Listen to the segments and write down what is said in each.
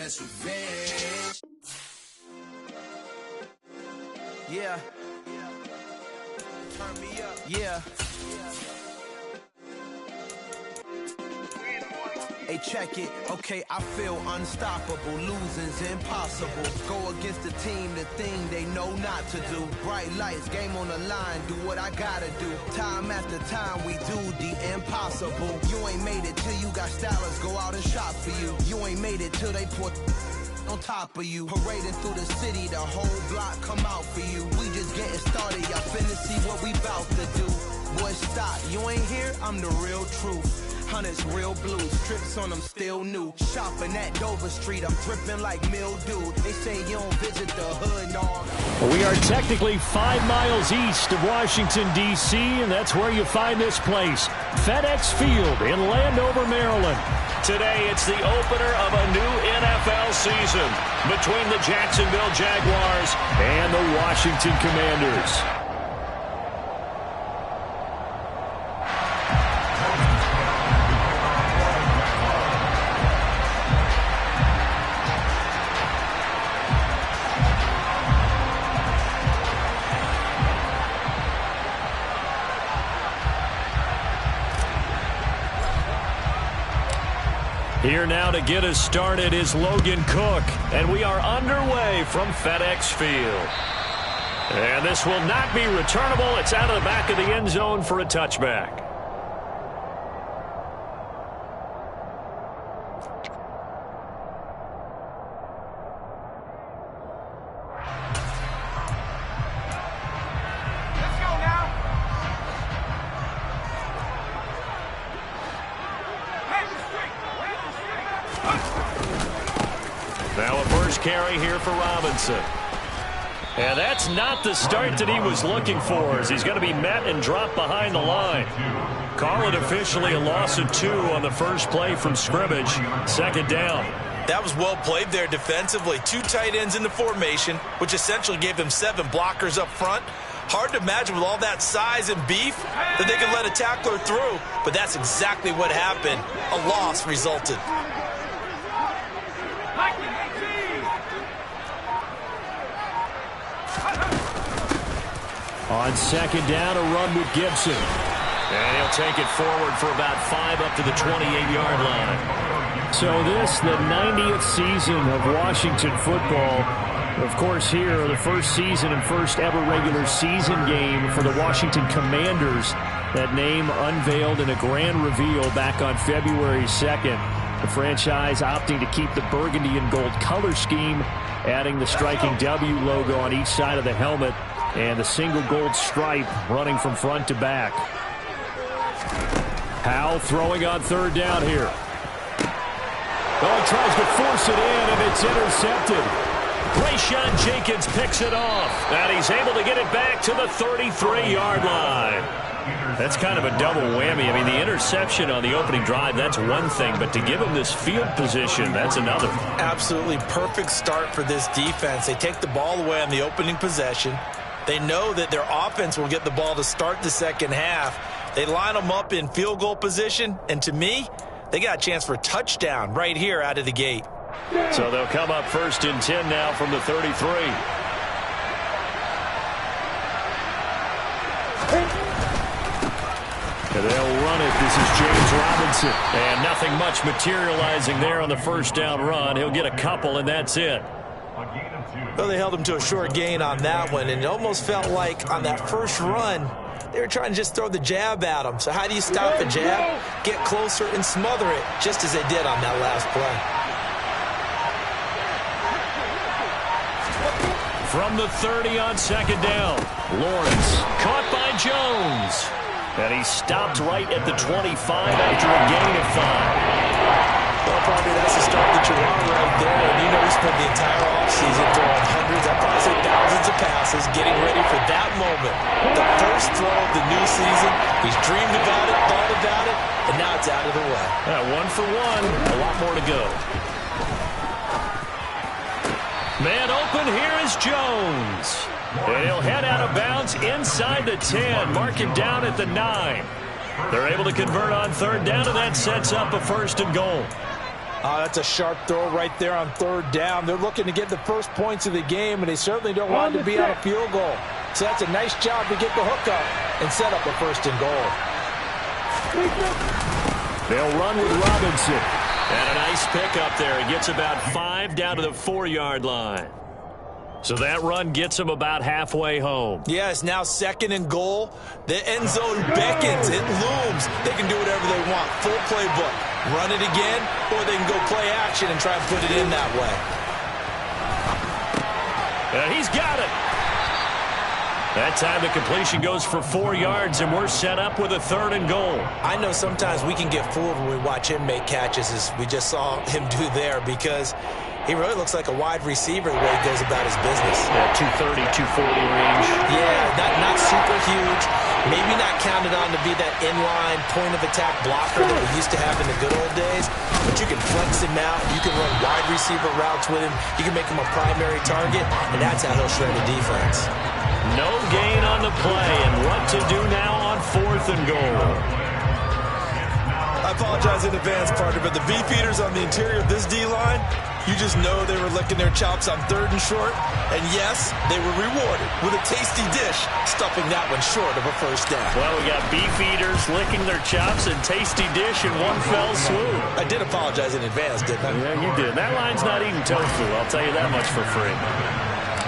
that's revenge. Yeah. Turn me up. Yeah. Hey, check it. Okay, I feel unstoppable. Losing's impossible. Go against the team, the thing they know not to do. Bright lights, game on the line. Do what I gotta do. Time after time, we do the impossible. You ain't made it till you got stylists go out and shop for you. You ain't made it till they put on top of you. Parading through the city, the whole block come out for you. We just getting started, y'all finna see what we bout to do. Boy, stop, you ain't here, I'm the real truth. Hunters, real blue, strips on them still new. Shopping at Dover Street, I'm dripping like mildew. They say you don't visit the hood, dog. We are technically 5 miles east of Washington, D.C., and that's where you find this place, FedEx Field in Landover, Maryland. Today, it's the opener of a new NFL season between the Jacksonville Jaguars and the Washington Commanders. Here now to get us started is Logan Cook, and we are underway from FedEx Field. And this will not be returnable. It's out of the back of the end zone for a touchback. Now a first carry here for Robinson. And that's not the start that he was looking for, as he's going to be met and dropped behind the line. Call it officially a loss of 2 on the first play from scrimmage. Second down. That was well played there defensively. 2 tight ends in the formation, which essentially gave them 7 blockers up front. Hard to imagine with all that size and beef that they could let a tackler through, but that's exactly what happened. A loss resulted. On second down, a run with Gibson. And he'll take it forward for about 5 up to the 28-yard line. So this, the 90th season of Washington football. Of course, here, the first season and first ever regular season game for the Washington Commanders. That name unveiled in a grand reveal back on February 2nd. The franchise opting to keep the burgundy and gold color scheme, adding the striking W logo on each side of the helmet, and the single gold stripe running from front to back. Howell throwing on third down here. Oh, he tries to force it in, and it's intercepted. Rayshawn Jenkins picks it off, and he's able to get it back to the 33-yard line. That's kind of a double whammy. I mean, the interception on the opening drive, that's one thing, but to give him this field position, that's another. Absolutely perfect start for this defense. They take the ball away on the opening possession. They know that their offense will get the ball to start the second half. They line them up in field goal position, and to me, they got a chance for a touchdown right here out of the gate. So they'll come up first and 10 now from the 33. And they'll run it. This is James Robinson. And nothing much materializing there on the first down run. He'll get a couple, and that's it. Well, they held him to a short gain on that one, and it almost felt like on that first run, they were trying to just throw the jab at him. So how do you stop a jab? Get closer and smother it, just as they did on that last play. From the 30 on second down, Lawrence caught by Jones. And he stopped right at the 25 after a gain of 5. Well, probably that's the start that you want right there. And you know he spent the entire offseason throwing hundreds, I'd probably say thousands of passes, getting ready for that moment. The first throw of the new season. He's dreamed about it, thought about it, and now it's out of the way. 1 for 1, a lot more to go. Man open, here is Jones. And he'll head out of bounds inside the 10. Mark him down at the 9. They're able to convert on third down, and that sets up a 1st and goal. That's a sharp throw right there on third down. They're looking to get the first points of the game, and they certainly don't want it to be on a field goal. So that's a nice job to get the hook up and set up a first and goal. They'll run with Robinson. And a nice pickup there. He gets about 5 down to the 4-yard line. So that run gets him about halfway home. Yeah, it's now 2nd and goal. The end zone beckons. It looms. They can do whatever they want. Full playbook. Run it again, or they can go play action and try and put it in that way. And he's got it. That time the completion goes for 4 yards, and we're set up with a 3rd and goal. I know sometimes we can get fooled when we watch him make catches, as we just saw him do there, because he really looks like a wide receiver the way he goes about his business. Yeah, 230, 240 range. Yeah, not super huge. Maybe not counted on to be that inline point-of-attack blocker that we used to have in the good old days, but you can flex him out. You can run wide receiver routes with him. You can make him a primary target, and that's how he'll shred a defense. No gain on the play, and what to do now on 4th and goal. I apologize in advance, partner, but the beefeaters on the interior of this D-line, you just know they were licking their chops on 3rd and short. And yes, they were rewarded with a tasty dish, stuffing that one short of a first down. Well, we got beefeaters licking their chops and tasty dish in one fell swoop. I did apologize in advance, didn't I? Yeah, you did. That line's not eating tofu, I'll tell you that much for free.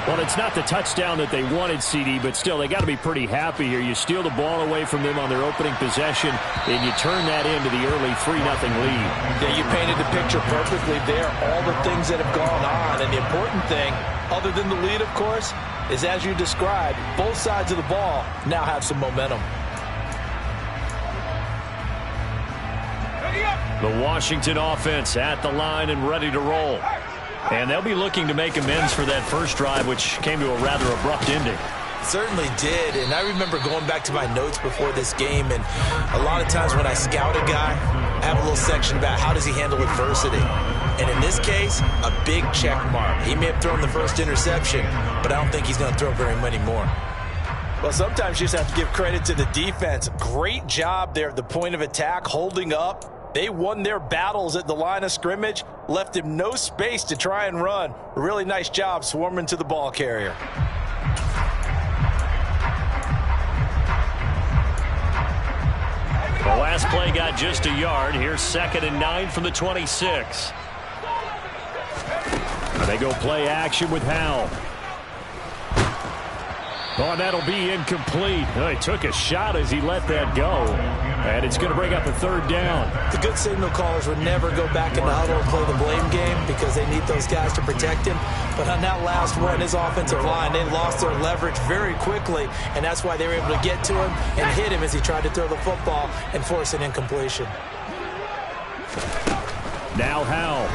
Well, it's not the touchdown that they wanted, CD, but still, they got to be pretty happy here. You steal the ball away from them on their opening possession, and you turn that into the early 3-0 lead. Yeah, you painted the picture perfectly there, all the things that have gone on. And the important thing, other than the lead, of course, is as you described, both sides of the ball now have some momentum. The Washington offense at the line and ready to roll. And they'll be looking to make amends for that first drive, which came to a rather abrupt ending. Certainly did, and I remember going back to my notes before this game, and a lot of times when I scout a guy, I have a little section about how does he handle adversity. And in this case, a big check mark. He may have thrown the first interception, but I don't think he's going to throw very many more. Well, sometimes you just have to give credit to the defense. Great job there at the point of attack, holding up. They won their battles at the line of scrimmage, left him no space to try and run. A really nice job swarming to the ball carrier. The last play got just a yard. Here's 2nd and 9 from the 26. They go play action with Howell. Oh, and that'll be incomplete. Oh, he took a shot as he let that go. And it's going to bring up a 3rd down. The good signal callers would never go back in the huddle and play the blame game because they need those guys to protect him. But on that last one, his offensive line, they lost their leverage very quickly, and that's why they were able to get to him and hit him as he tried to throw the football and force an incompletion. Now Howell.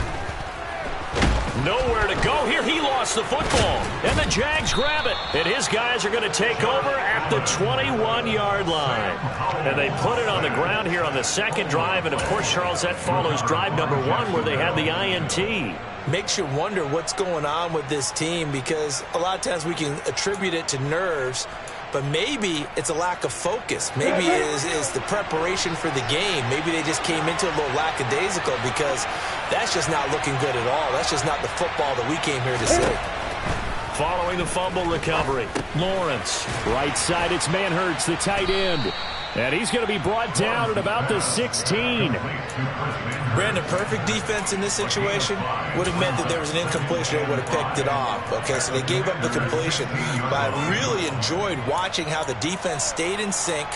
Nowhere to go here. He lost the football. And the Jags grab it. And his guys are going to take over at the 21-yard line. And they put it on the ground here on the 2nd drive. And, of course, Charles, that follows drive number 1 where they had the INT. Makes you wonder what's going on with this team because a lot of times we can attribute it to nerves, but maybe it's a lack of focus. Maybe it is the preparation for the game. Maybe they just came into a little lackadaisical because that's just not looking good at all. That's just not the football that we came here to see. Following the fumble recovery, Lawrence. Right side, it's Manhertz, the tight end. And he's going to be brought down at about the 16. Brandon, perfect defense in this situation would have meant that there was an incompletion. They would have picked it off. Okay, so they gave up the completion. But I really enjoyed watching how the defense stayed in sync,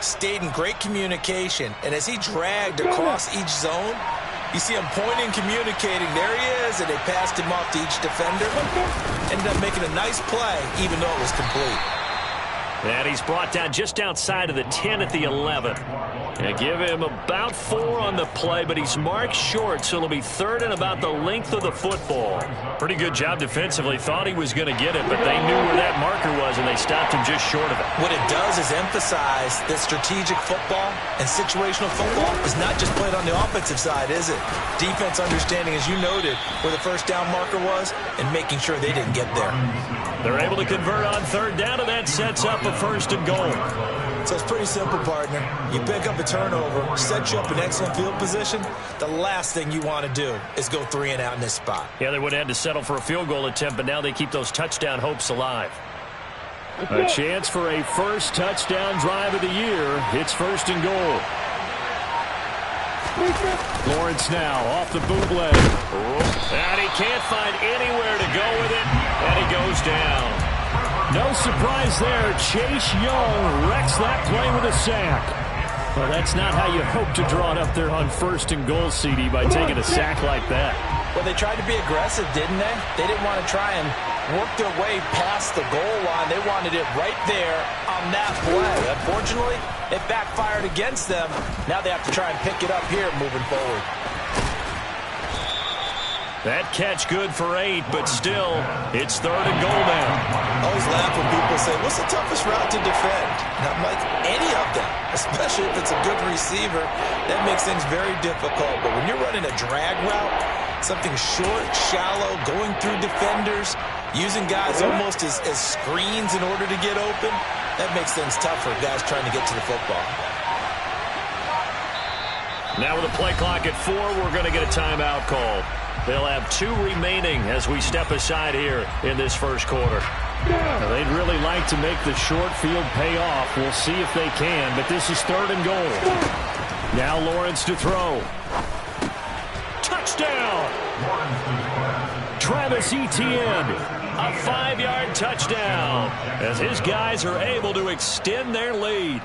stayed in great communication. And as he dragged across each zone, you see him pointing, communicating. There he is, and they passed him off to each defender. Ended up making a nice play, even though it was complete. And he's brought down just outside of the 10 at the 11. They give him about 4 on the play, but he's marked short, so it'll be 3rd and about the length of the football. Pretty good job defensively. Thought he was going to get it, but they knew where that marker was, and they stopped him just short of it. What it does is emphasize that strategic football and situational football is not just played on the offensive side, is it? Defense understanding, as you noted, where the first down marker was and making sure they didn't get there. They're able to convert on 3rd down, and that sets up a 1st and goal. So it's pretty simple, partner. You pick up a turnover, set you up in excellent field position. The last thing you want to do is go 3 and out in this spot. Yeah, they would have had to settle for a field goal attempt, but now they keep those touchdown hopes alive. A chance for a first touchdown drive of the year. It's 1st and goal. Lawrence now off the bootleg. And he can't find anywhere to go with it, and he goes down. No surprise there. Chase Young wrecks that play with a sack. Well, that's not how you hope to draw it up there on 1st and goal, CD, by taking a sack like that. Well, they tried to be aggressive, didn't they? They didn't want to try and work their way past the goal line. They wanted it right there on that play. Unfortunately, it backfired against them. Now they have to try and pick it up here moving forward. That catch good for 8, but still, it's 3rd and goal now. I always laugh when people say, what's the toughest route to defend? And I'm like, any of them, especially if it's a good receiver. That makes things very difficult. But when you're running a drag route, something short, shallow, going through defenders, using guys almost as screens in order to get open, that makes things tough for guys trying to get to the football. Now with a play clock at 4, we're going to get a timeout called. They'll have 2 remaining as we step aside here in this first quarter. Now, they'd really like to make the short field pay off. We'll see if they can, but this is 3rd and goal. Now Lawrence to throw. Touchdown! Travis Etienne. A 5-yard touchdown as his guys are able to extend their lead.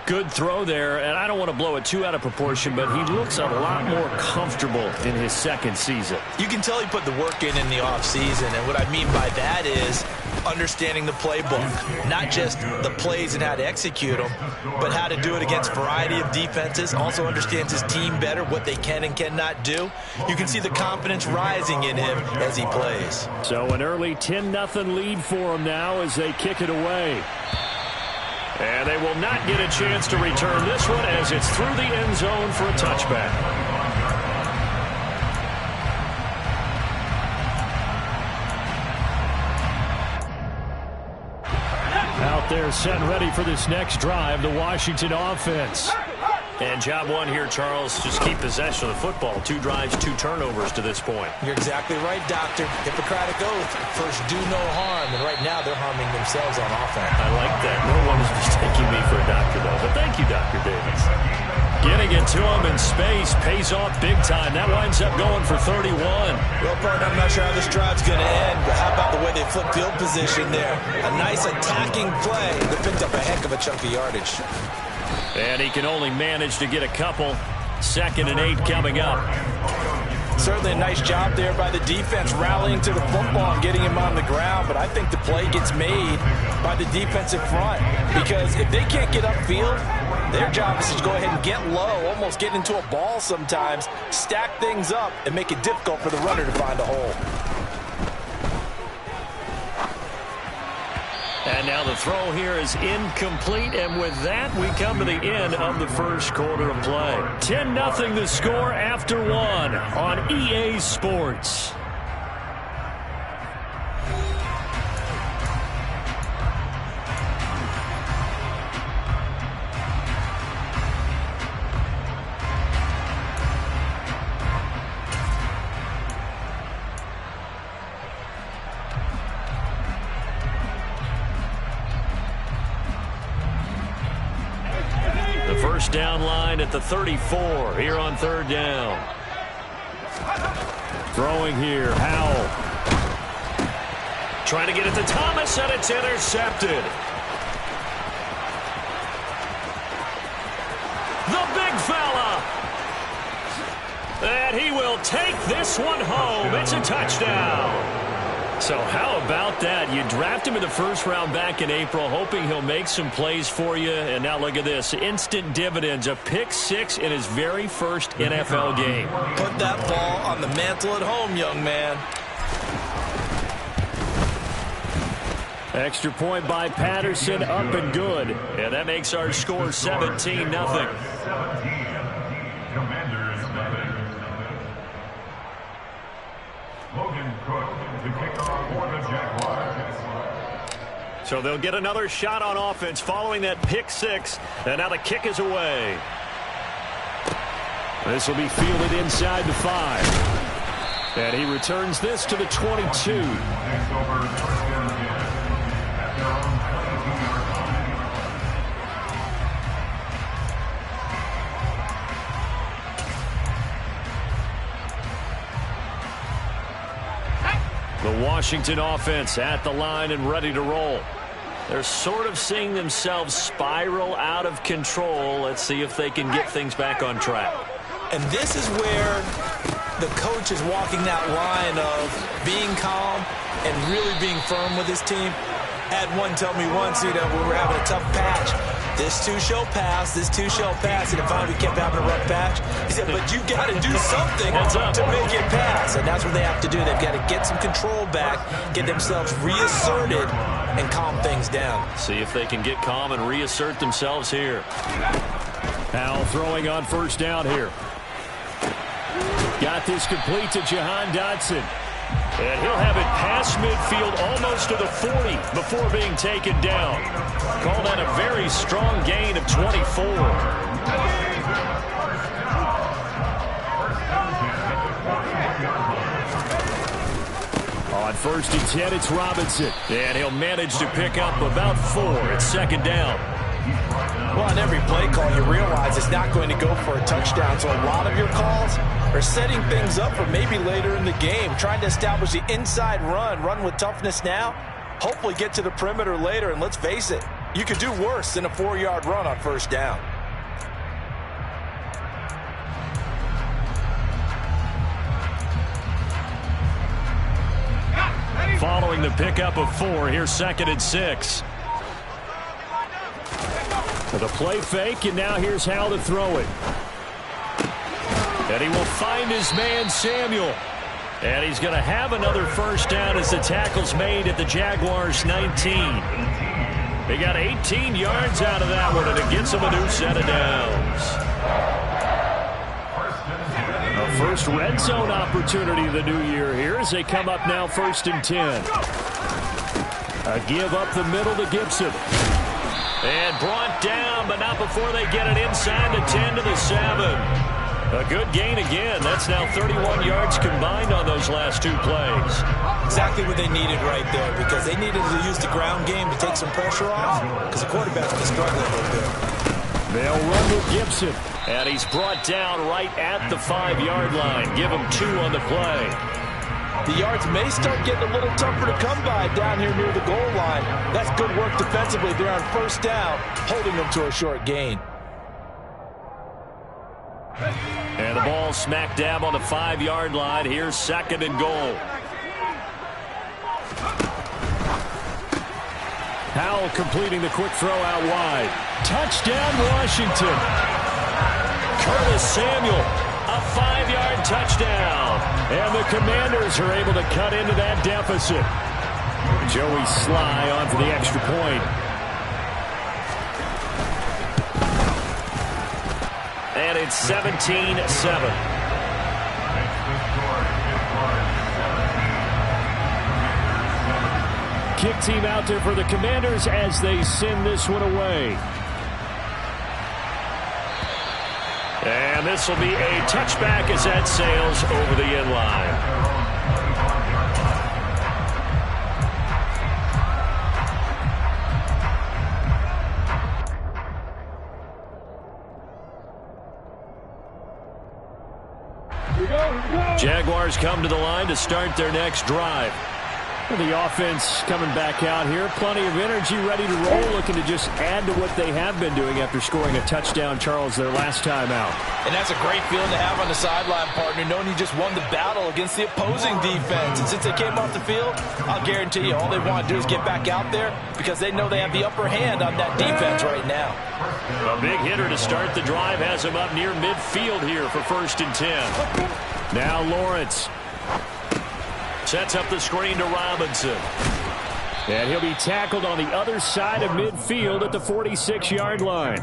Good throw there, and I don't want to blow it too out of proportion, but he looks a lot more comfortable in his 2nd season. You can tell he put the work in the offseason, and what I mean by that is understanding the playbook. Not just the plays and how to execute them, but how to do it against a variety of defenses. Also understands his team better, what they can and cannot do. You can see the confidence rising in him as he plays. So an early 10-0 lead for them now as they kick it away. And they will not get a chance to return this one as it's through the end zone for a touchback. Out there set and ready for this next drive, the Washington offense. And job 1 here, Charles, just keep possession of the football. 2 drives, 2 turnovers to this point. You're exactly right, Doctor. Hippocratic oath. First, do no harm. And right now, they're harming themselves on offense. I like that. No one is mistaking me for a doctor, though. But thank you, Dr. Davis. Getting it to him in space pays off big time. That winds up going for 31. Well, partner, I'm not sure how this drive's going to end, but how about the way they flip field position there? A nice attacking play that picked up a heck of a chunk of yardage. And he can only manage to get a couple. 2nd and 8 coming up. Certainly a nice job there by the defense rallying to the football and getting him on the ground, but I think the play gets made by the defensive front because if they can't get upfield, their job is to go ahead and get low, almost get into a ball sometimes, stack things up, and make it difficult for the runner to find a hole. And now the throw here is incomplete, and with that, we come to the end of the first quarter of play. 10-0 the score after 1 on EA Sports. First down line at the 34 here on 3rd down. Throwing here, Howell. Trying to get it to Thomas, and it's intercepted. The big fella. And he will take this one home. It's a touchdown. So how about that? You draft him in the 1st round back in April, hoping he'll make some plays for you. And now look at this. Instant dividends. A pick 6 in his very first NFL game. Put that ball on the mantle at home, young man. Extra point by Patterson, up and good. And that makes our score 17-0. So they'll get another shot on offense following that pick six. And now the kick is away. This will be fielded inside the 5. And he returns this to the 22. The Washington offense at the line and ready to roll. They're sort of seeing themselves spiral out of control. Let's see if they can get things back on track. And this is where the coach is walking that line of being calm and really being firm with his team. Had one tell me once, we were having a tough patch. This too shall pass, this too shall pass. And finally we kept having a rough patch. He said, but you got to do something to make it pass. And that's what they have to do. They've got to get some control back, get themselves reasserted, and calm things down. See if they can get calm and reassert themselves here. Powell throwing on first down here. Got this complete to Jahan Dotson. And he'll have it past midfield almost to the 40 before being taken down. Call that a very strong gain of 24. On 1st and 10, it's Robinson. And he'll manage to pick up about 4 at second down. Well, on every play call, you realize it's not going to go for a touchdown. So a lot of your calls are setting things up for maybe later in the game, trying to establish the inside run with toughness now, hopefully get to the perimeter later. And let's face it, you could do worse than a 4-yard run on first down. Following the pickup of 4, here's 2nd and 6. The play fake, and now here's how to throw it. And he will find his man, Samuel. And he's going to have another first down as the tackle's made at the Jaguars' 19. He got 18 yards out of that one, and it gets him a new set of downs. A first red zone opportunity of the new year here as they come up now 1st and 10. A give up the middle to Gibson. And brought down, but not before they get it inside the 10 to the 7. A good gain again. That's now 31 yards combined on those last 2 plays. Exactly what they needed right there, because they needed to use the ground game to take some pressure off, because the quarterback's been struggling a little bit. They'll run with Gibson. And he's brought down right at the 5-yard line. Give him 2 on the play. The yards may start getting a little tougher to come by down here near the goal line. That's good work defensively. They're on first down, holding them to a short gain. And the ball smack dab on the 5-yard line. Here's 2nd and goal. Powell completing the quick throw out wide. Touchdown, Washington. Curtis Samuel, a 5-yard touchdown. And the Commanders are able to cut into that deficit. Joey Sly on for the extra point. And it's 17-7. Kick team out there for the Commanders as they send this one away. And this will be a touchback as that sails over the end line. Jaguars come to the line to start their next drive. The offense coming back out here. Plenty of energy, ready to roll, looking to just add to what they have been doing after scoring a touchdown, Charles, their last time out. And that's a great feeling to have on the sideline, partner, knowing you just won the battle against the opposing defense. And since they came off the field, I'll guarantee you all they want to do is get back out there because they know they have the upper hand on that defense right now. A big hitter to start the drive has him up near midfield here for 1st and 10. Now Lawrence. Sets up the screen to Robinson. And he'll be tackled on the other side of midfield at the 46-yard line.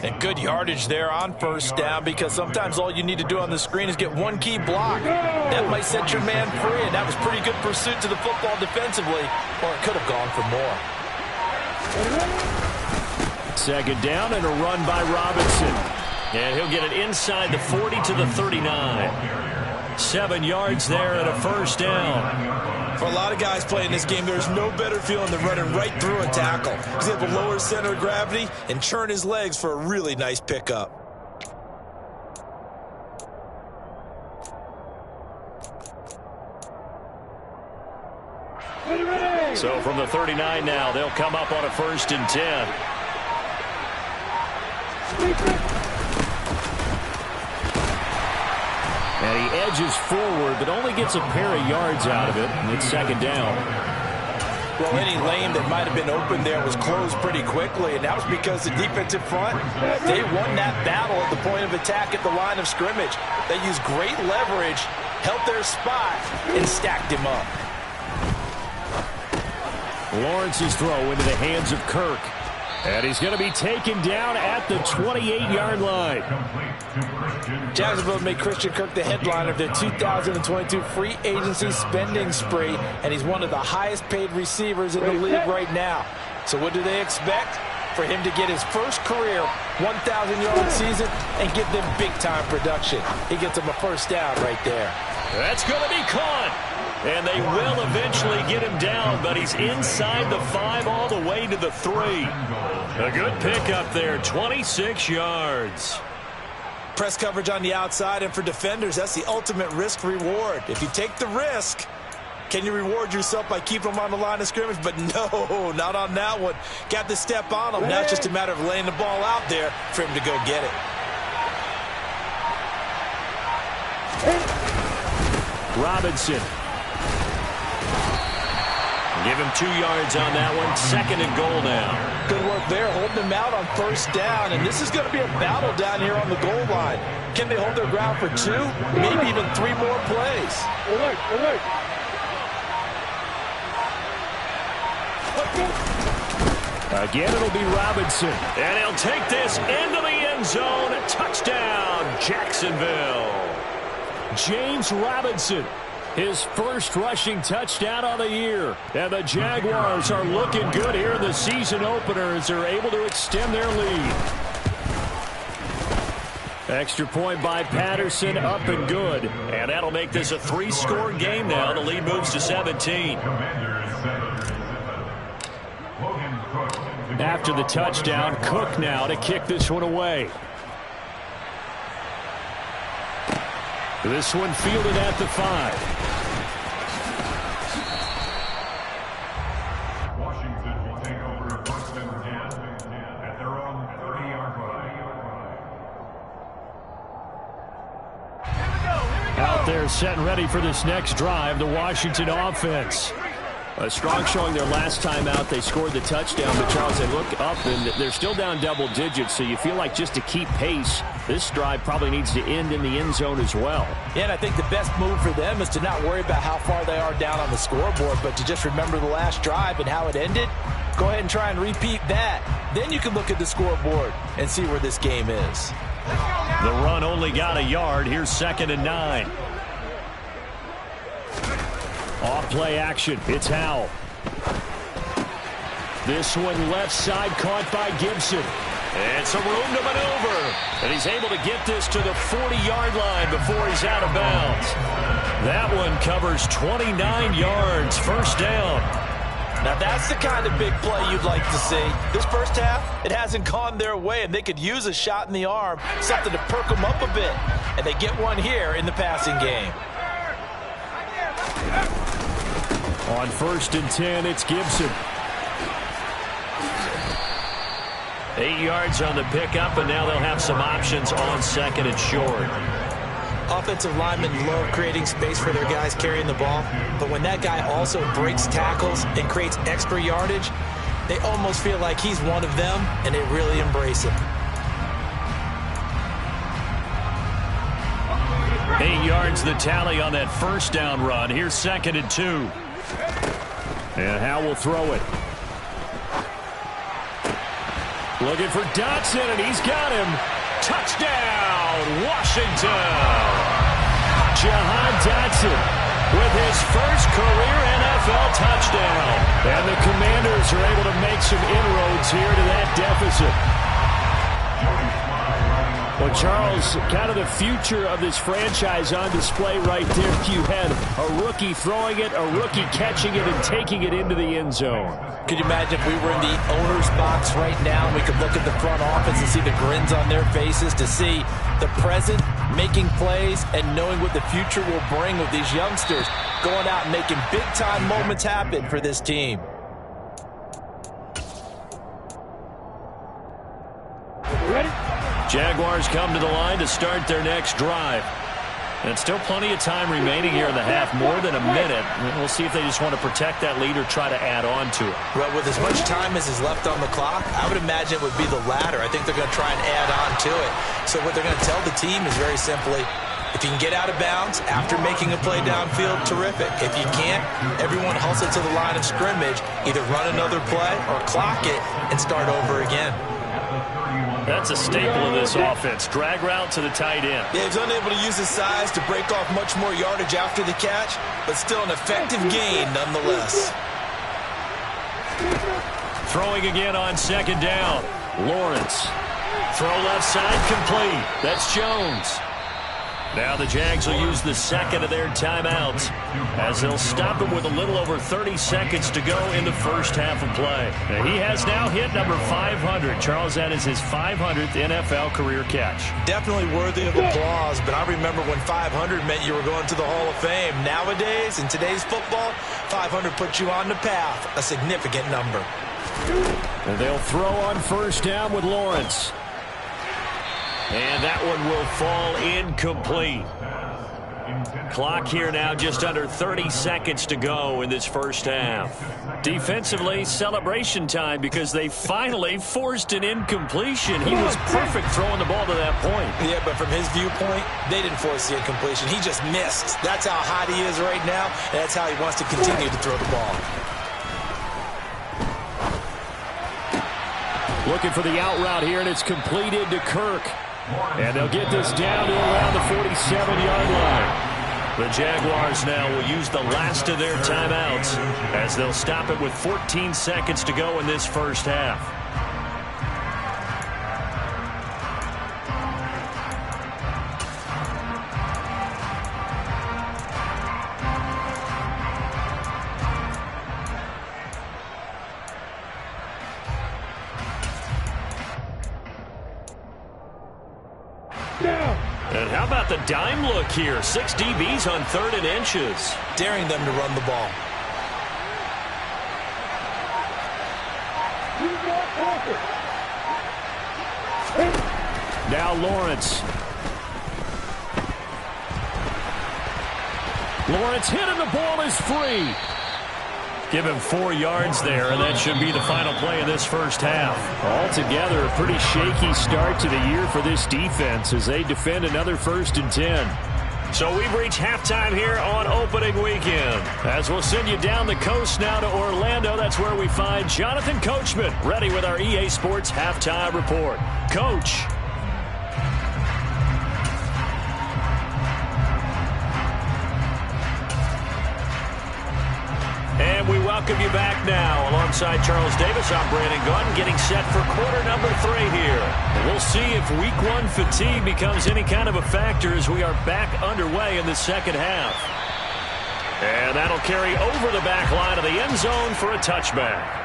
And good yardage there on first down because sometimes all you need to do on the screen is get one key block. That might set your man free, and that was pretty good pursuit to the football defensively, or it could have gone for more. Second down and a run by Robinson. And he'll get it inside the 40 to the 39. 7 yards there and a first down. For a lot of guys playing this game, there's no better feeling than running right through a tackle. He's able to lower his center of gravity and churn his legs for a really nice pickup. So from the 39 now, they'll come up on a 1st and 10. And he edges forward, but only gets a pair of yards out of it, and it's second down. Well, any lane that might have been open there was closed pretty quickly, and that was because the defensive front, they won that battle at the point of attack at the line of scrimmage. They used great leverage, held their spot, and stacked him up. Lawrence's throw into the hands of Kirk. And he's going to be taken down at the 28-yard line. Jacksonville made Christian Kirk the headliner of their 2022 free agency spending spree, and he's one of the highest-paid receivers in the league right now. So what do they expect? For him to get his first career 1,000-yard season and give them big-time production. He gets them a first down right there. That's going to be caught. And they will eventually get him down, but he's inside the 5 all the way to the 3. A good pickup there, 26 yards. Press coverage on the outside, and for defenders, that's the ultimate risk-reward. If you take the risk, can you reward yourself by keeping them on the line of scrimmage? But no, not on that one. Got to step on them. Now it's just a matter of laying the ball out there for him to go get it. Robinson. Give him 2 yards on that one. 2nd and goal now. Good work there, holding them out on first down. And this is going to be a battle down here on the goal line. Can they hold their ground for 2, maybe even 3 more plays? Again, it'll be Robinson. And he'll take this into the end zone. Touchdown, Jacksonville. James Robinson, his first rushing touchdown of the year. And the Jaguars are looking good here in the season opener as they're able to extend their lead. Extra point by Patterson, up and good. And that'll make this a 3-score game now. The lead moves to 17. After the touchdown, Cook now to kick this one away. This one fielded at the 5. Washington will take over a 1st and 10 at their own 30-yard line. Out there set and ready for this next drive, the Washington offense. A strong showing their last time out. They scored the touchdown, but Charles, they look up and they're still down double digits, so you feel like just to keep pace, this drive probably needs to end in the end zone as well. Yeah, and I think the best move for them is to not worry about how far they are down on the scoreboard, but to just remember the last drive and how it ended. Go ahead and try and repeat that. Then you can look at the scoreboard and see where this game is. The run only got a yard. Here's 2nd and 9. Off play action. It's Howell. This one left side caught by Gibson. It's a room to maneuver. And he's able to get this to the 40-yard line before he's out of bounds. That one covers 29 yards. First down. Now that's the kind of big play you'd like to see. This first half, it hasn't gone their way, and they could use a shot in the arm, something to perk them up a bit. And they get one here in the passing game. On 1st and 10, it's Gibson. 8 yards on the pickup, and now they'll have some options on 2nd and short. Offensive linemen love creating space for their guys carrying the ball, but when that guy also breaks tackles and creates extra yardage, they almost feel like he's one of them, and they really embrace it. 8 yards the tally on that first down run. Here's 2nd and 2. And Howell will throw it. Looking for Dotson, and he's got him. Touchdown, Washington. Jahan Dotson with his first career NFL touchdown. And the Commanders are able to make some inroads here to that deficit. Well, Charles, kind of the future of this franchise on display right there. You had a rookie throwing it, a rookie catching it, and taking it into the end zone. Could you imagine if we were in the owner's box right now and we could look at the front office and see the grins on their faces, to see the present making plays and knowing what the future will bring with these youngsters going out and making big-time moments happen for this team. Jaguars come to the line to start their next drive. And still plenty of time remaining here in the half, more than a minute. We'll see if they just want to protect that lead or try to add on to it. Well, with as much time as is left on the clock, I would imagine it would be the latter. I think they're going to try and add on to it. So what they're going to tell the team is very simply, if you can get out of bounds after making a play downfield, terrific. If you can't, everyone hustle to the line of scrimmage, either run another play or clock it and start over again. That's a staple of this offense. Drag route to the tight end. Yeah, he's unable to use his size to break off much more yardage after the catch, but still an effective gain nonetheless. Throwing again on second down. Lawrence. Throw left side complete. That's Jones. Now the Jags will use the second of their timeouts as they'll stop it with a little over 30 seconds to go in the first half of play. And he has now hit number 500. Charles, that is his 500th NFL career catch. Definitely worthy of applause, but I remember when 500 meant you were going to the Hall of Fame. Nowadays, in today's football, 500 puts you on the path, a significant number. And they'll throw on first down with Lawrence. And that one will fall incomplete. Clock here now, just under 30 seconds to go in this first half. Defensively, celebration time because they finally forced an incompletion. He was perfect throwing the ball to that point. Yeah, but from his viewpoint, they didn't force the incompletion. He just missed. That's how hot he is right now, and that's how he wants to continue to throw the ball. Looking for the out route here, and it's completed to Kirk. And they'll get this down to around the 47-yard line. The Jaguars now will use the last of their timeouts as they'll stop it with 14 seconds to go in this first half. And how about the dime look here? 6 DBs on 3rd and inches. Daring them to run the ball. Now Lawrence. Lawrence hit and the ball is free. Give him 4 yards there, and that should be the final play of this first half. Altogether, a pretty shaky start to the year for this defense as they defend another 1st and 10. So we've reached halftime here on opening weekend. As we'll send you down the coast now to Orlando, that's where we find Jonathan Coachman ready with our EA Sports Halftime Report. Coach. And we welcome you back now. Alongside Charles Davis, I'm Brandon Gunn, getting set for quarter number 3 here. And we'll see if week 1 fatigue becomes any kind of a factor as we are back underway in the second half. And that'll carry over the back line of the end zone for a touchback.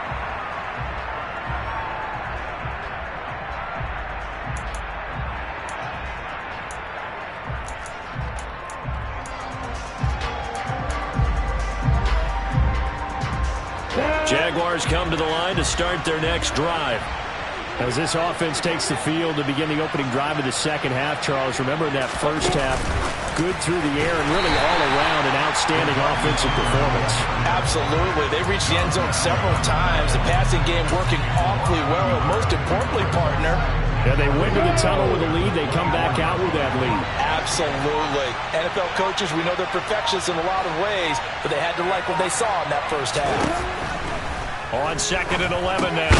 Jaguars come to the line to start their next drive. As this offense takes the field to begin the opening drive of the second half, Charles, remember in that first half, good through the air and really all around an outstanding offensive performance. Absolutely. They reached the end zone several times. The passing game working awfully well, and most importantly, partner, yeah, they went to the tunnel with a lead. They come back out with that lead. Absolutely. NFL coaches, we know they're perfectionists in a lot of ways, but they had to like what they saw in that first half. On 2nd and 11 now.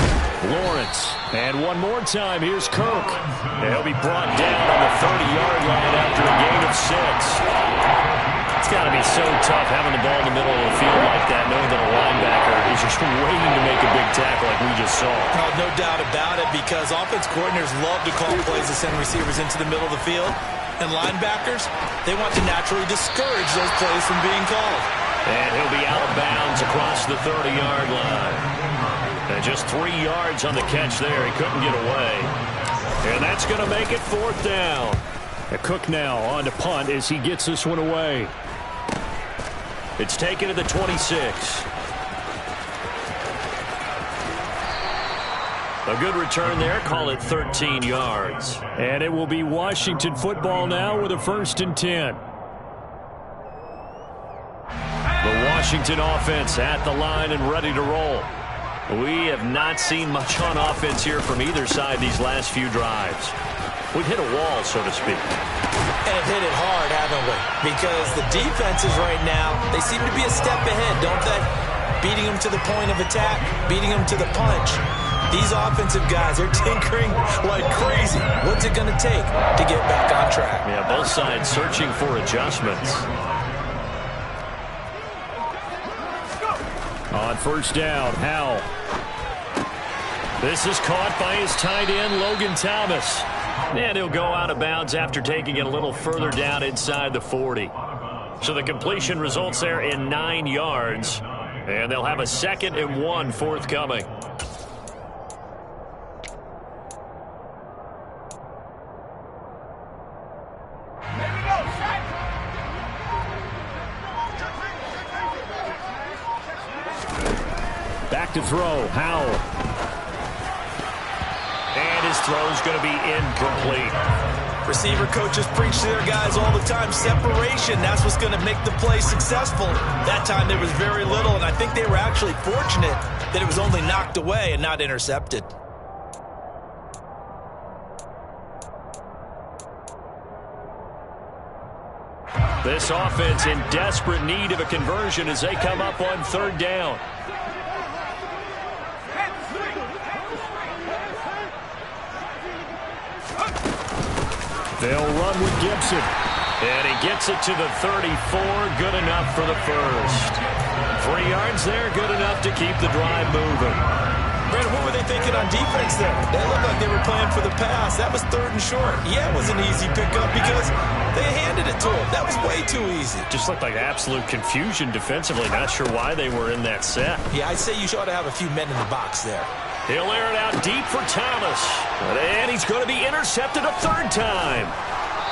Lawrence. And one more time, here's Kirk. He'll be brought down on the 30-yard line after a gain of 6. It's got to be so tough having the ball in the middle of the field like that, knowing that a linebacker is just waiting to make a big tackle like we just saw. No doubt about it, because offense coordinators love to call plays to send receivers into the middle of the field. And linebackers, they want to naturally discourage those plays from being called. And he'll be out of bounds across the 30-yard line. And just 3 yards on the catch there. He couldn't get away. And that's going to make it 4th down. Cook now on to punt as he gets this one away. It's taken to the 26. A good return there. Call it 13 yards. And it will be Washington football now with a 1st and 10. The Washington offense at the line and ready to roll. We have not seen much on offense here from either side these last few drives. We've hit a wall, so to speak. And hit it hard, haven't we? Because the defenses right now, they seem to be a step ahead, don't they? Beating them to the point of attack, beating them to the punch. These offensive guys, they're tinkering like crazy. What's it going to take to get back on track? Yeah, both sides searching for adjustments. On 1st down, Howell. This is caught by his tight end, Logan Thomas. And he'll go out of bounds after taking it a little further down inside the 40. So the completion results there in 9 yards. And they'll have a 2nd and 1 forthcoming. Back to throw, Howell. And his throw's going to be incomplete. Receiver coaches preach to their guys all the time. Separation, that's what's going to make the play successful. That time there was very little, and I think they were actually fortunate that it was only knocked away and not intercepted. This offense in desperate need of a conversion as they come up on 3rd down. They'll run with Gibson. And he gets it to the 34. Good enough for the 1st. 3 yards there. Good enough to keep the drive moving. Brent, what were they thinking on defense there? They looked like they were playing for the pass. That was 3rd and short. Yeah, it was an easy pickup because they handed it to him. That was way too easy. Just looked like absolute confusion defensively. Not sure why they were in that set. Yeah, I'd say you ought to have a few men in the box there. He'll air it out deep for Thomas. And he's going to be intercepted a 3rd time.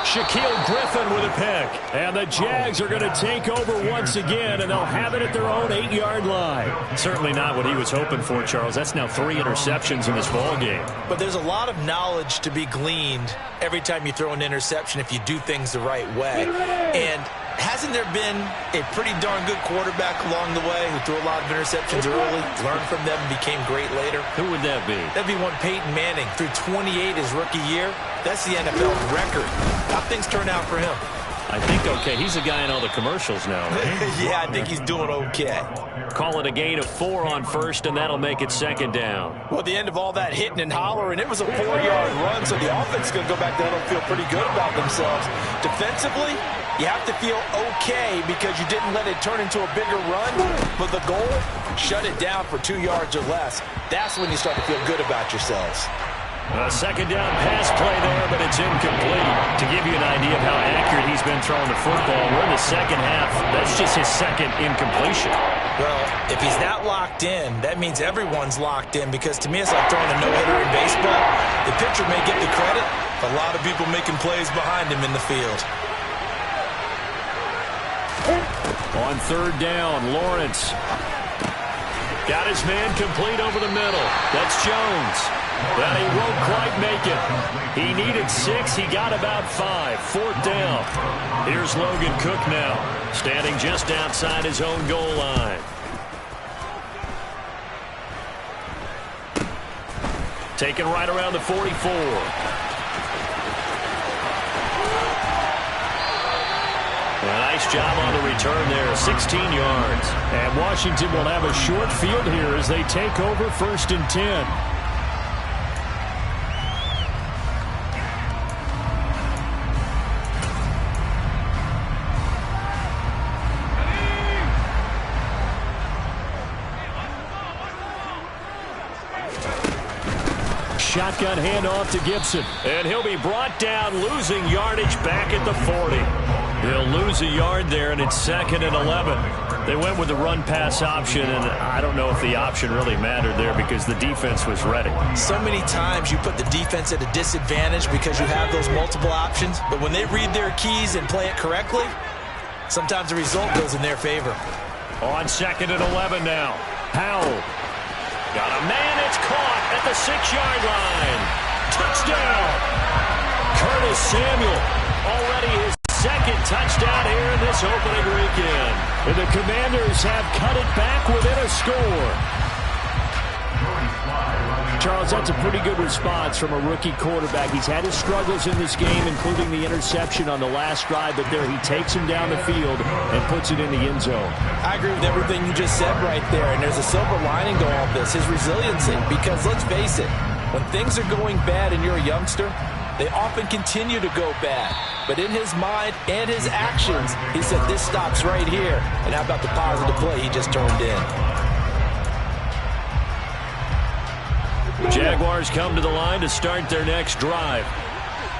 Shaquille Griffin with a pick. And the Jags are going to take over once again, and they'll have it at their own 8-yard line. Certainly not what he was hoping for, Charles. That's now 3 interceptions in this ball game. But there's a lot of knowledge to be gleaned every time you throw an interception if you do things the right way. And hasn't there been a pretty darn good quarterback along the way who threw a lot of interceptions early, learned from them, and became great later? Who would that be? That'd be one Peyton Manning. Threw 28 his rookie year. That's the NFL record. How things turn out for him? I think okay. He's a guy in all the commercials now, right? Yeah, I think he's doing okay. Call it a gain of 4 on 1st, and that'll make it 2nd down. Well, at the end of all that hitting and hollering, it was a 4-yard run, so the offense is going to go back there and feel pretty good about themselves. Defensively, you have to feel okay because you didn't let it turn into a bigger run, but the goal, shut it down for 2 yards or less. That's when you start to feel good about yourselves. A 2nd down pass play there, but it's incomplete. To give you an idea of how accurate he's been throwing the football, we're in the 2nd half. That's just his 2nd incompletion. Well, if he's not locked in, that means everyone's locked in, because to me it's like throwing a no-hitter in baseball. The pitcher may get the credit, but a lot of people making plays behind him in the field. On 3rd down, Lawrence. Got his man complete over the middle. That's Jones. But he won't quite make it. He needed 6. He got about 5. 4th down. Here's Logan Cook now, standing just outside his own goal line. Taken right around the 44. Nice job on the return there, 16 yards. And Washington will have a short field here as they take over 1st and 10. shotgun handoff to Gibson. And he'll be brought down, losing yardage back at the 40. He'll lose a yard there, and it's 2nd and 11. They went with the run-pass option, and I don't know if the option really mattered there because the defense was ready. So many times you put the defense at a disadvantage because you have those multiple options, but when they read their keys and play it correctly, sometimes the result goes in their favor. On 2nd and 11 now. Howell. Got a man, it's caught at the 6-yard line. Touchdown! Curtis Samuel, already his 2nd touchdown here in this opening weekend. And the Commanders have cut it back within a score. Charles, that's a pretty good response from a rookie quarterback. He's had his struggles in this game, including the interception on the last drive, but there he takes him down the field and puts it in the end zone. I agree with everything you just said right there, and there's a silver lining to all of this, his resiliency, because let's face it, when things are going bad and you're a youngster, they often continue to go bad. But in his mind and his actions, he said, this stops right here. And how about the positive play he just turned in? Jaguars come to the line to start their next drive.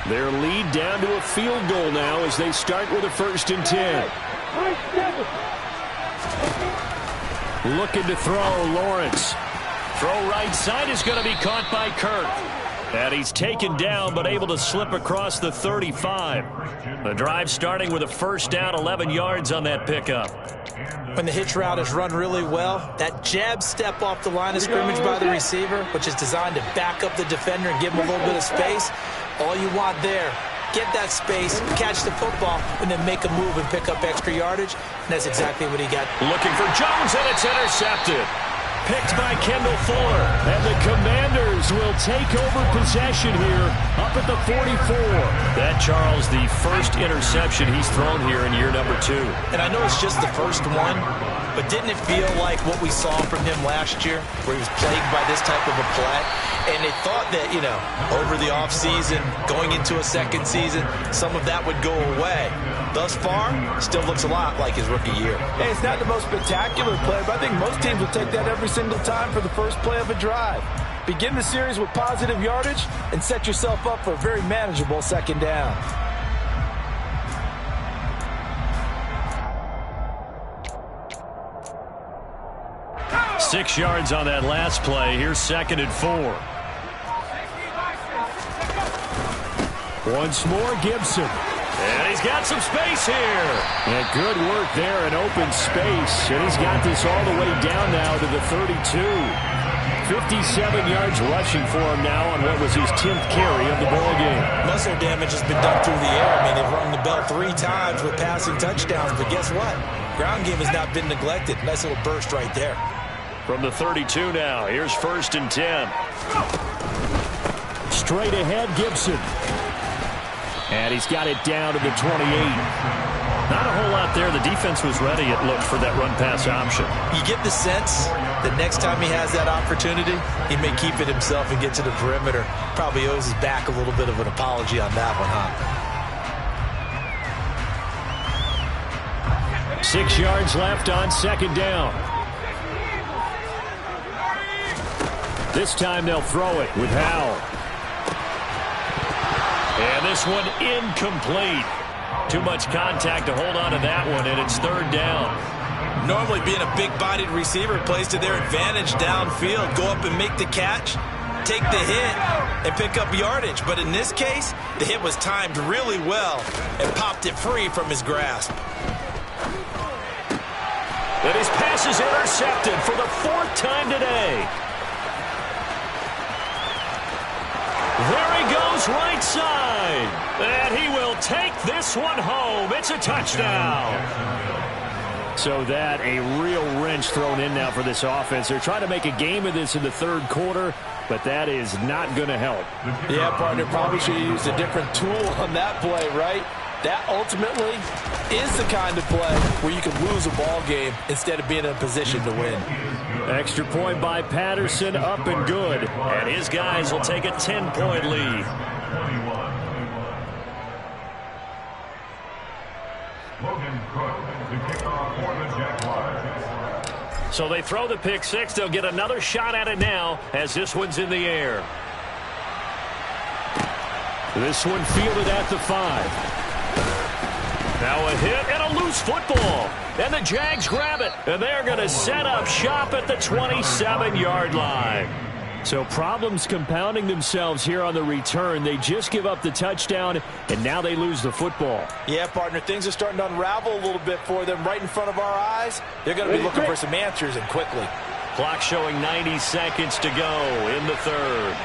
Their lead down to a field goal now as they start with a 1st and 10. Looking to throw, Lawrence. Throw right side is going to be caught by Kirk. And he's taken down but able to slip across the 35. The drive starting with a 1st down, 11 yards on that pickup. When the hitch route is run really well, that jab step off the line of scrimmage by the receiver, which is designed to back up the defender and give him a little bit of space, all you want there, get that space, catch the football, and then make a move and pick up extra yardage. And that's exactly what he got. Looking for Jones, and it's intercepted. Picked by Kendall Fuller. And the Commanders will take over possession here up at the 44. That, Charles, the first interception he's thrown here in year number 2. And I know it's just the first one, but didn't it feel like what we saw from him last year, where he was plagued by this type of a play? And they thought that, you know, over the offseason, going into a second season, some of that would go away. Thus far, still looks a lot like his rookie year. Hey, it's not the most spectacular play, but I think most teams will take that every single time for the first play of a drive. Begin the series with positive yardage and set yourself up for a very manageable 2nd down. Six yards on that last play. Here's 2nd and 4. Once more, Gibson. And he's got some space here. And good work there in open space. And he's got this all the way down now to the 32. 57 yards rushing for him now on what was his 10th carry of the ballgame. Muscle damage has been done through the air. I mean, they've rung the bell 3 times with passing touchdowns, but guess what? Ground game has not been neglected. Nice little burst right there. From the 32 now, here's 1st and 10. Straight ahead, Gibson. And he's got it down to the 28. Not a whole lot there. The defense was ready, it looked, for that run-pass option. You get the sense that next time he has that opportunity, he may keep it himself and get to the perimeter. Probably owes his back a little bit of an apology on that one, huh? 6 yards left on 2nd down. This time they'll throw it with Howell. And this one incomplete. Too much contact to hold on to that one, and it's 3rd down. Normally being a big-bodied receiver plays to their advantage downfield. Go up and make the catch, take the hit, and pick up yardage. But in this case, the hit was timed really well and popped it free from his grasp. And his pass is intercepted for the 4th time today. There he goes right side. And he will take this one home. It's a touchdown. So that a real wrench thrown in now for this offense. They're trying to make a game of this in the 3rd quarter, but that is not going to help. Yeah, partner, probably should have used a different tool on that play, right? That ultimately is the kind of play where you can lose a ball game instead of being in a position to win. Extra point by Patterson, up and good. And his guys will take a 10-point lead. So they throw the pick 6. They'll get another shot at it now as this one's in the air. This one fielded at the 5. Now a hit and a loose football. And the Jags grab it. And they're going to set up shop at the 27-yard line. So problems compounding themselves here on the return. They just give up the touchdown, and now they lose the football. Yeah, partner, things are starting to unravel a little bit for them right in front of our eyes. They're going to be looking for some answers, and quickly. Clock showing 90 seconds to go in the third.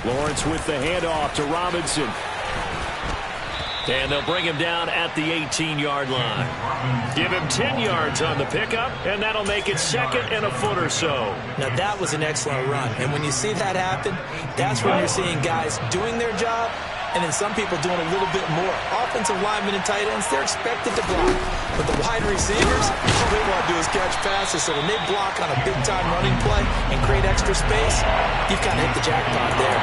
Lawrence with the handoff to Robinson. And they'll bring him down at the 18-yard line. Give him 10 yards on the pickup, and that'll make it second and a foot or so. Now, that was an excellent run. And when you see that happen, that's when you're seeing guys doing their job and then some people doing a little bit more. Offensive linemen and tight ends, they're expected to block. But the wide receivers, all they want to do is catch passes. So when they block on a big-time running play and create extra space, you've kind of hit the jackpot there.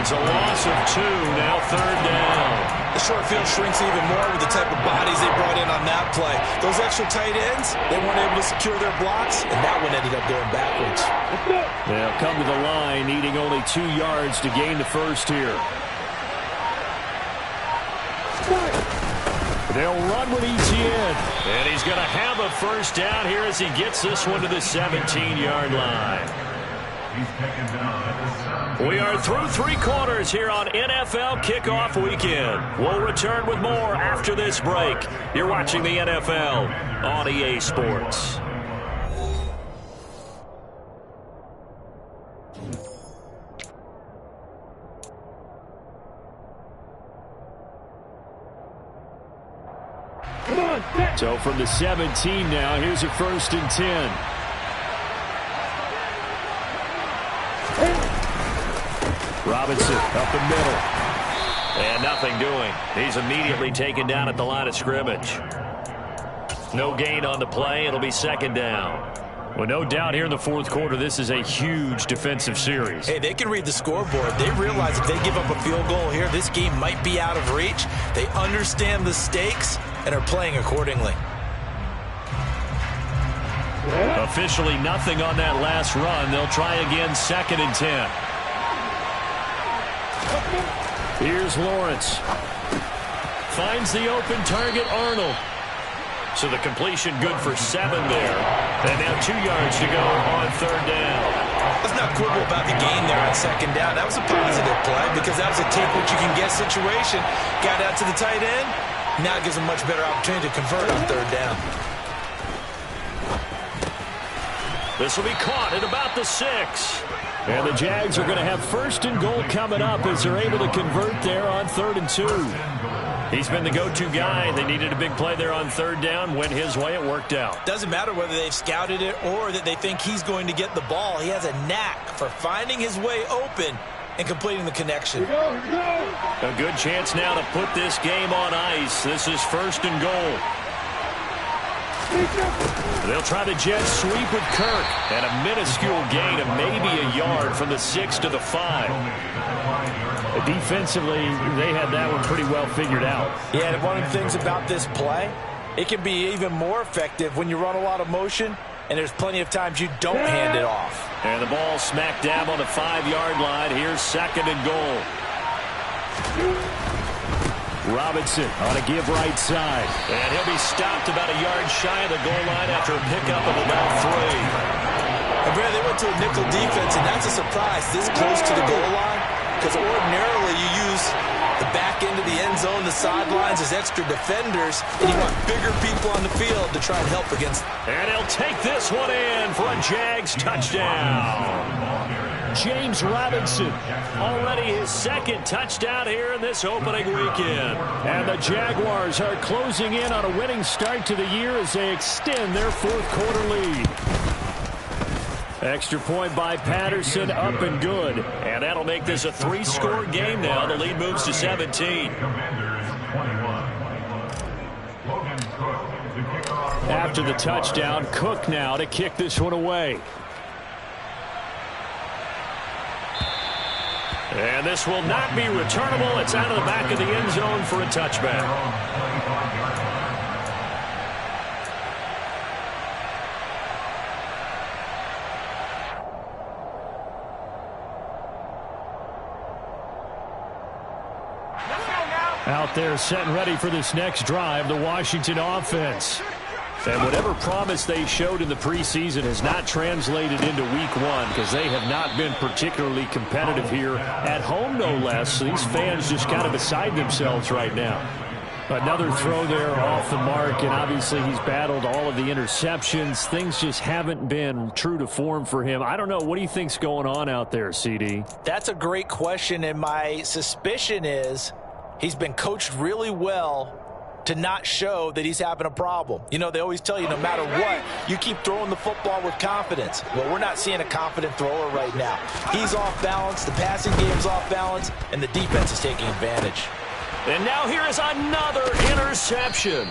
It's a loss of 2, now third down. The short field shrinks even more with the type of bodies they brought in on that play. Those extra tight ends, they weren't able to secure their blocks, and that one ended up going backwards. They'll come to the line, needing only 2 yards to gain the first here. They'll run with Etienne. And he's going to have a first down here as he gets this one to the 17-yard line. We are through 3 quarters here on NFL Kickoff Weekend. We'll return with more after this break. You're watching the NFL on EA Sports. So from the 17 now, here's a 1st and 10. Robinson up the middle. And nothing doing. He's immediately taken down at the line of scrimmage. No gain on the play. It'll be 2nd down. Well, no doubt here in the 4th quarter, this is a huge defensive series. Hey, they can read the scoreboard. They realize if they give up a field goal here, this game might be out of reach. They understand the stakes and are playing accordingly. Officially nothing on that last run. They'll try again, 2nd and 10. Here's Lawrence. Finds the open target, Arnold. So the completion good for 7 there. And now 2 yards to go on 3rd down. Let's not quibble about the gain there on 2nd down. That was a positive play because that was a take-what-you-can-get situation. Got out to the tight end. Now gives a much better opportunity to convert on 3rd down. This will be caught at about the 6. And the Jags are going to have 1st and goal coming up as they're able to convert there on 3rd and 2. He's been the go-to guy. They needed a big play there on 3rd down. Went his way. It worked out. Doesn't matter whether they've scouted it or that they think he's going to get the ball. He has a knack for finding his way open and completing the connection. A good chance now to put this game on ice. This is 1st and goal. They'll try the jet sweep with Kirk. And a minuscule gain of maybe a yard from the 6 to the 5. Defensively, they had that one pretty well figured out. Yeah, and one of the things about this play, it can be even more effective when you run a lot of motion, and there's plenty of times you don't hand it off. And the ball smack dab on the 5-yard line. Here's 2nd and goal. Robinson on a give right side. And he'll be stopped about a yard shy of the goal line after a pickup of about 3. And Brad, they went to a nickel defense, and that's a surprise this close to the goal line. Because ordinarily you use the back end of the end zone, the sidelines as extra defenders, and you want bigger people on the field to try and help against. And he'll take this one in for a Jags touchdown. James Robinson. Already his 2nd touchdown here in this opening weekend. And the Jaguars are closing in on a winning start to the year as they extend their 4th quarter lead. Extra point by Patterson, up and good. And that'll make this a 3-score game now. The lead moves to 17. After the touchdown, Cook now to kick this one away. And this will not be returnable. It's out of the back of the end zone for a touchback. Out there set and ready for this next drive, the Washington offense. And whatever promise they showed in the preseason has not translated into week one because they have not been particularly competitive here at home, no less. So these fans just kind of beside themselves right now. Another throw there off the mark, and obviously he's battled all of the interceptions. Things just haven't been true to form for him. I don't know. What do you think's going on out there, CD? That's a great question, and my suspicion is he's been coached really well to not show that he's having a problem. You know, they always tell you no matter what, you keep throwing the football with confidence. Well, we're not seeing a confident thrower right now. He's off balance, the passing game's off balance, and the defense is taking advantage. And now here is another interception.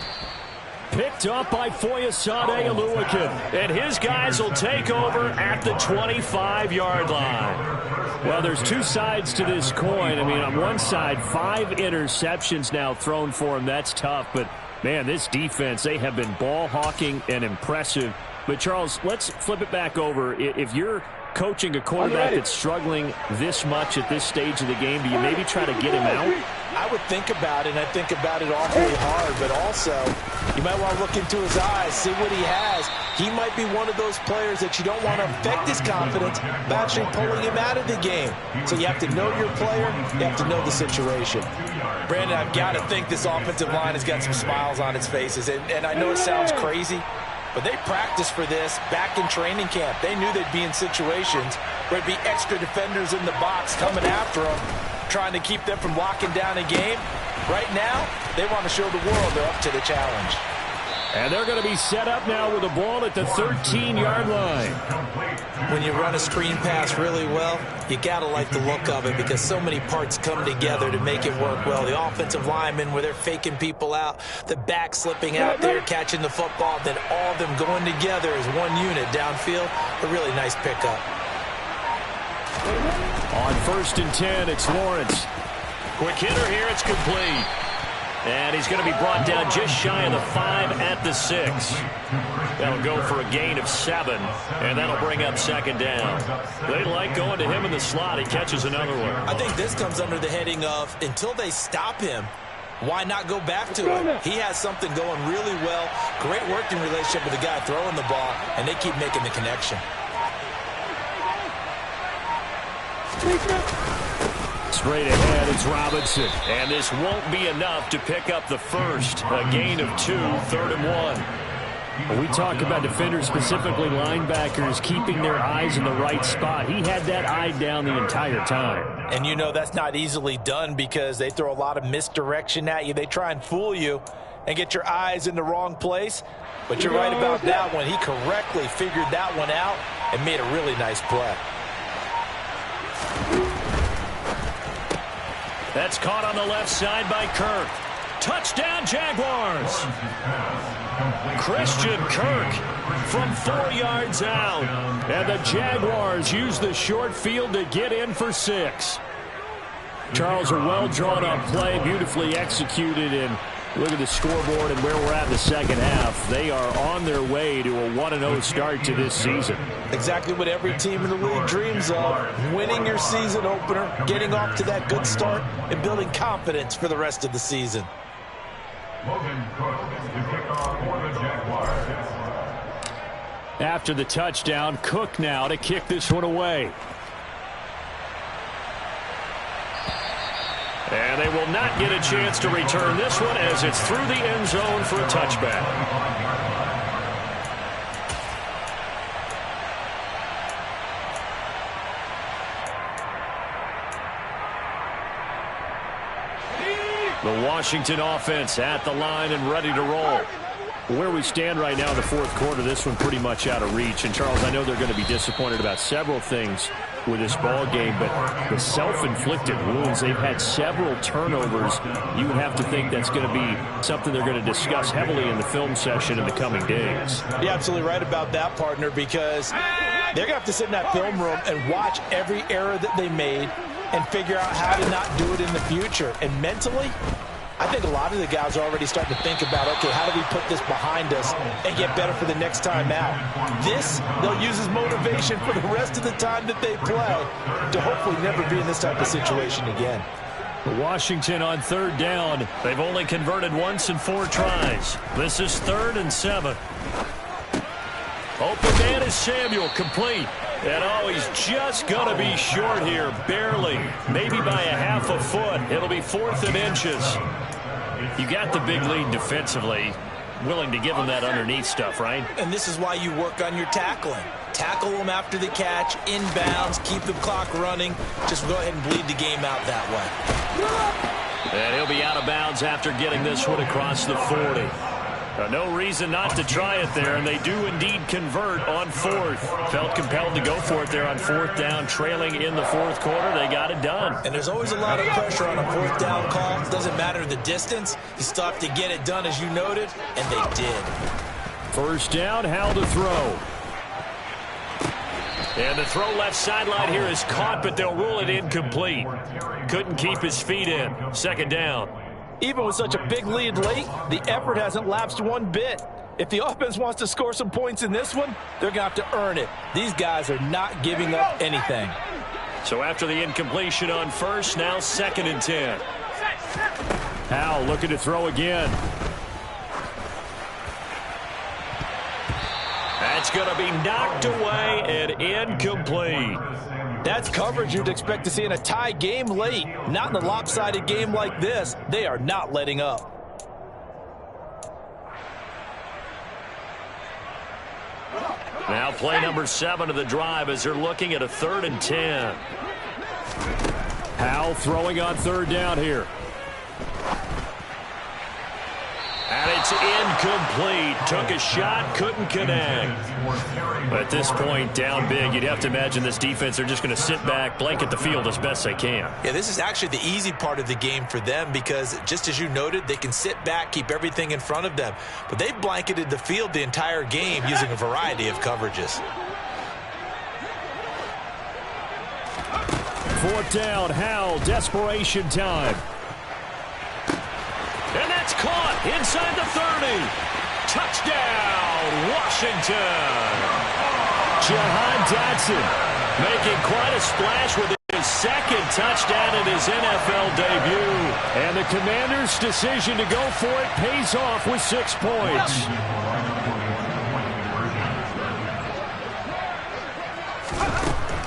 Picked up by Foyesade Oluwakin. And his guys will take over at the 25-yard line. Well, there's two sides to this coin. I mean, on one side, 5 interceptions now thrown for him. That's tough. But, man, this defense, they have been ball hawking and impressive. But, Charles, let's flip it back over. If you're coaching a quarterback that's struggling this much at this stage of the game, do you maybe try to get him out? I would think about it, and I think about it awfully hard, but also you might want to look into his eyes, see what he has. He might be one of those players that you don't want to affect his confidence by actually pulling him out of the game. So you have to know your player, you have to know the situation. Brandon, I've got to think this offensive line has got some smiles on its faces, and I know it sounds crazy, but they practiced for this back in training camp. They knew they'd be in situations where there'd be extra defenders in the box coming after them, trying to keep them from locking down a game. Right now, they want to show the world they're up to the challenge. And they're going to be set up now with the ball at the 13-yard line. When you run a screen pass really well, you got to like the look of it because so many parts come together to make it work well. The offensive linemen where they're faking people out, the back slipping out there, catching the football, then all of them going together as one unit downfield. A really nice pickup. On 1st and 10, it's Lawrence. Quick hitter here, it's complete. And he's going to be brought down just shy of the 5 at the 6. That'll go for a gain of 7, and that'll bring up 2nd down. They like going to him in the slot. He catches another one. I think this comes under the heading of until they stop him, why not go back to him? He has something going really well, great working relationship with the guy throwing the ball, and they keep making the connection. Straight ahead, it's Robinson. And this won't be enough to pick up the first. A gain of 2, 3rd and 1. When we talk about defenders, specifically linebackers, keeping their eyes in the right spot. He had that eye down the entire time. And you know that's not easily done because they throw a lot of misdirection at you. They try and fool you and get your eyes in the wrong place. But you're right about that one. He correctly figured that one out and made a really nice play. That's caught on the left side by Kirk. Touchdown, Jaguars. Christian Kirk from 4 yards out. And the Jaguars use the short field to get in for 6. Charles, a well-drawn-up play, beautifully executed, and look at the scoreboard and where we're at in the second half. They are on their way to a 1-0 start to this season. Exactly what every team in the league dreams of. Winning your season opener, getting off to that good start, and building confidence for the rest of the season. After the touchdown, Cook now to kick this one away. And they will not get a chance to return this one as it's through the end zone for a touchback. The Washington offense at the line and ready to roll. Where we stand right now in the fourth quarter, this one pretty much out of reach. And, Charles, I know they're going to be disappointed about several things with this ball game, but the self-inflicted wounds, they've had several turnovers. You would have to think that's going to be something they're going to discuss heavily in the film session in the coming days. You're absolutely right about that, partner, because they're going to have to sit in that film room and watch every error that they made and figure out how to not do it in the future. And mentally, I think a lot of the guys are already starting to think about, okay, how do we put this behind us and get better for the next time out? This, they'll use as motivation for the rest of the time that they play to hopefully never be in this type of situation again. Washington on third down. They've only converted once in 4 tries. This is 3rd and 7. Open man is Samuel, complete. And oh, he's just going to be short here, barely. Maybe by a half a foot. It'll be 4th and inches. You got the big lead defensively. Willing to give him that underneath stuff, right? And this is why you work on your tackling. Tackle them after the catch, inbounds, keep the clock running. Just go ahead and bleed the game out that way. And he'll be out of bounds after getting this one across the 40. No reason not to try it there, and they do indeed convert on 4th. Felt compelled to go for it there on 4th down, trailing in the 4th quarter. They got it done. And there's always a lot of pressure on a 4th down call. It doesn't matter the distance. You still have to get it done, as you noted, and they did. First down, Howell to throw. And the throw left sideline here is caught, but they'll rule it incomplete. Couldn't keep his feet in. 2nd down. Even with such a big lead late, the effort hasn't lapsed one bit. If the offense wants to score some points in this one, they're going to have to earn it. These guys are not giving up anything. So after the incompletion on 1st, now 2nd and 10. Howell looking to throw again. That's going to be knocked away and incomplete. That's coverage you'd expect to see in a tie game late. Not in a lopsided game like this. They are not letting up. Now play number 7 of the drive as they're looking at a 3rd and 10. Howell throwing on 3rd down here. And it's incomplete. Took a shot, couldn't connect. At this point, down big, you'd have to imagine this defense, they're just going to sit back, blanket the field as best they can. Yeah, this is actually the easy part of the game for them because, just as you noted, they can sit back, keep everything in front of them. But they blanketed the field the entire game using a variety of coverages. 4th down, Howell, desperation time. And that's caught inside the 30. Touchdown, Washington. Jahan Dotson making quite a splash with his 2nd touchdown in his NFL debut. And the Commanders' decision to go for it pays off with 6 points.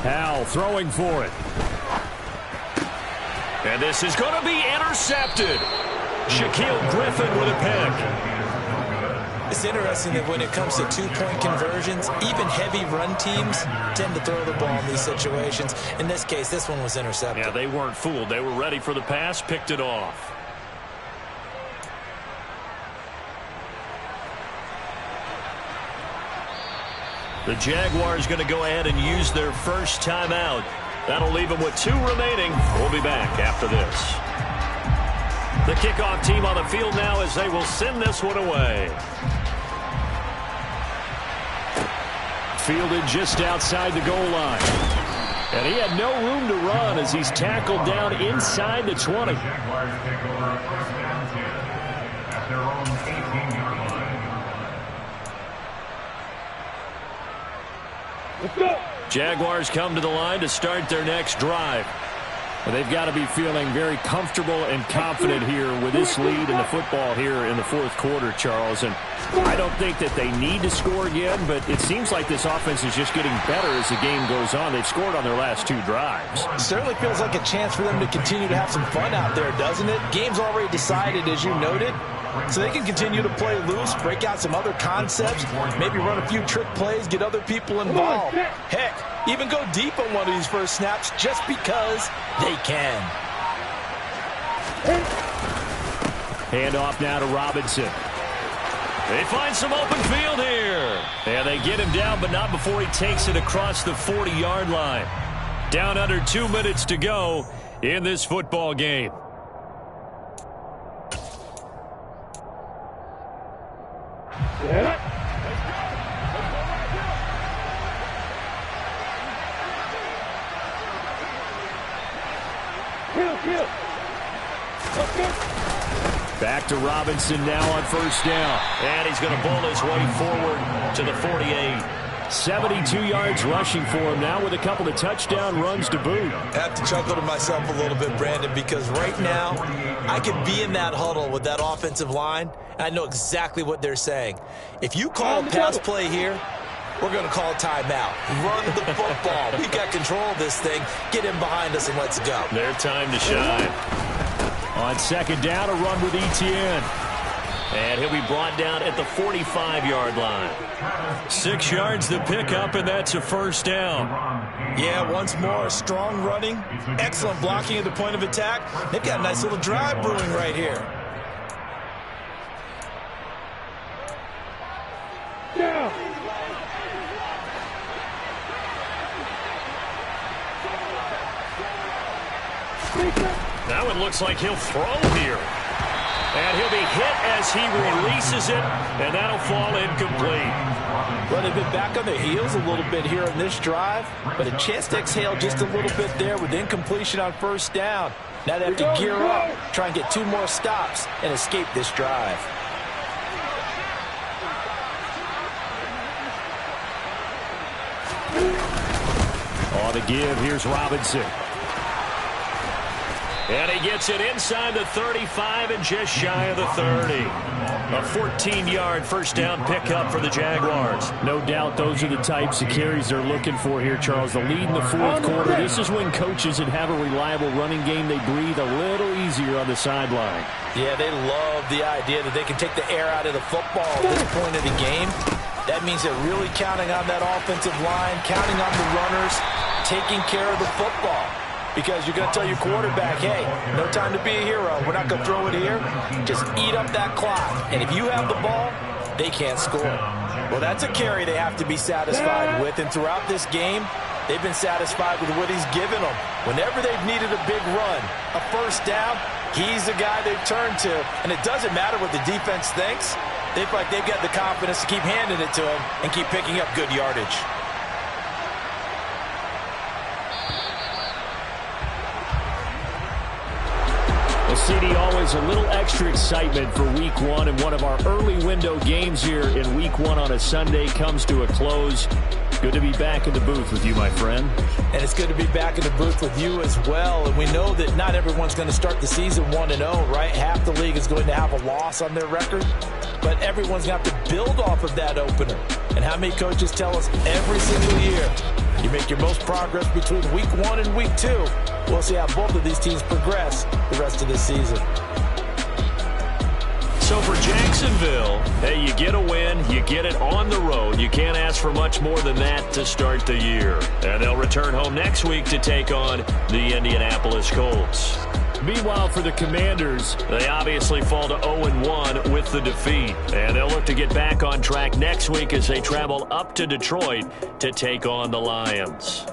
Howell throwing for it. And this is going to be intercepted. Shaquille Griffin with a pick. It's interesting that when it comes to 2-point conversions, even heavy run teams tend to throw the ball in these situations. In this case, this one was intercepted. Yeah, they weren't fooled. They were ready for the pass, picked it off. The Jaguars going to go ahead and use their first timeout. That'll leave them with 2 remaining. We'll be back after this. The kickoff team on the field now as they will send this one away. Fielded just outside the goal line. And he had no room to run as he's tackled down inside the 20. Jaguars take over 1st and 10 at their own 18-yard line. Jaguars come to the line to start their next drive. And they've got to be feeling very comfortable and confident here with this lead in the football here in the 4th quarter, Charles. And I don't think that they need to score again, but it seems like this offense is just getting better as the game goes on. They've scored on their last 2 drives. It certainly feels like a chance for them to continue to have some fun out there, doesn't it? Game's already decided, as you noted. So they can continue to play loose, break out some other concepts, maybe run a few trick plays, get other people involved. Heck, even go deep on one of these first snaps just because they can. Handoff now to Robinson. They find some open field here. And they get him down, but not before he takes it across the 40-yard line. Down under 2 minutes to go in this football game. Back to Robinson now on 1st down. And he's going to bowl his way forward to the 48. 72 yards rushing for him now with a couple of touchdown runs to boot. I have to chuckle to myself a little bit, Brandon, because right now I could be in that huddle with that offensive line, and I know exactly what they're saying. If you call a pass play here, we're going to call a timeout. Run the football. We've got control of this thing. Get in behind us and let's go. Their time to shine. On second down, a run with Etienne. And he'll be brought down at the 45-yard line. 6 yards the pickup, and that's a first down. Yeah, once more, strong running, excellent blocking at the point of attack. They've got a nice little drive brewing right here. Yeah. Now it looks like he'll throw here. And he'll be hit as he releases it, and that'll fall incomplete. Well, they've been back on their heels a little bit here in this drive, but a chance to exhale just a little bit there with incompletion on first down. Now they have to gear up, try and get 2 more stops, and escape this drive. On the give, here's Robinson. And he gets it inside the 35 and just shy of the 30. A 14-yard first down pickup for the Jaguars. No doubt those are the types of carries they're looking for here, Charles. The lead in the fourth quarter. This is when coaches that have a reliable running game, they breathe a little easier on the sideline. Yeah, they love the idea that they can take the air out of the football at this point of the game. That means they're really counting on that offensive line, counting on the runners, taking care of the football. Because you're going to tell your quarterback, hey, no time to be a hero. We're not going to throw it here. Just eat up that clock. And if you have the ball, they can't score. Well, that's a carry they have to be satisfied with. And throughout this game, they've been satisfied with what he's given them. Whenever they've needed a big run, a first down, he's the guy they've turned to. And it doesn't matter what the defense thinks. They feel like they've got the confidence to keep handing it to him and keep picking up good yardage. Well, CD, always a little extra excitement for Week 1, and one of our early window games here in Week 1 on a Sunday comes to a close. Good to be back in the booth with you, my friend. And it's good to be back in the booth with you as well. And we know that not everyone's going to start the season 1-0, right? Half the league is going to have a loss on their record. But everyone's going to have to build off of that opener. And how many coaches tell us every single year, you make your most progress between Week 1 and Week 2. We'll see how both of these teams progress the rest of this season. So for Jacksonville, hey, you get a win, you get it on the road. You can't ask for much more than that to start the year. And they'll return home next week to take on the Indianapolis Colts. Meanwhile, for the Commanders, they obviously fall to 0-1 with the defeat. And they'll look to get back on track next week as they travel up to Detroit to take on the Lions.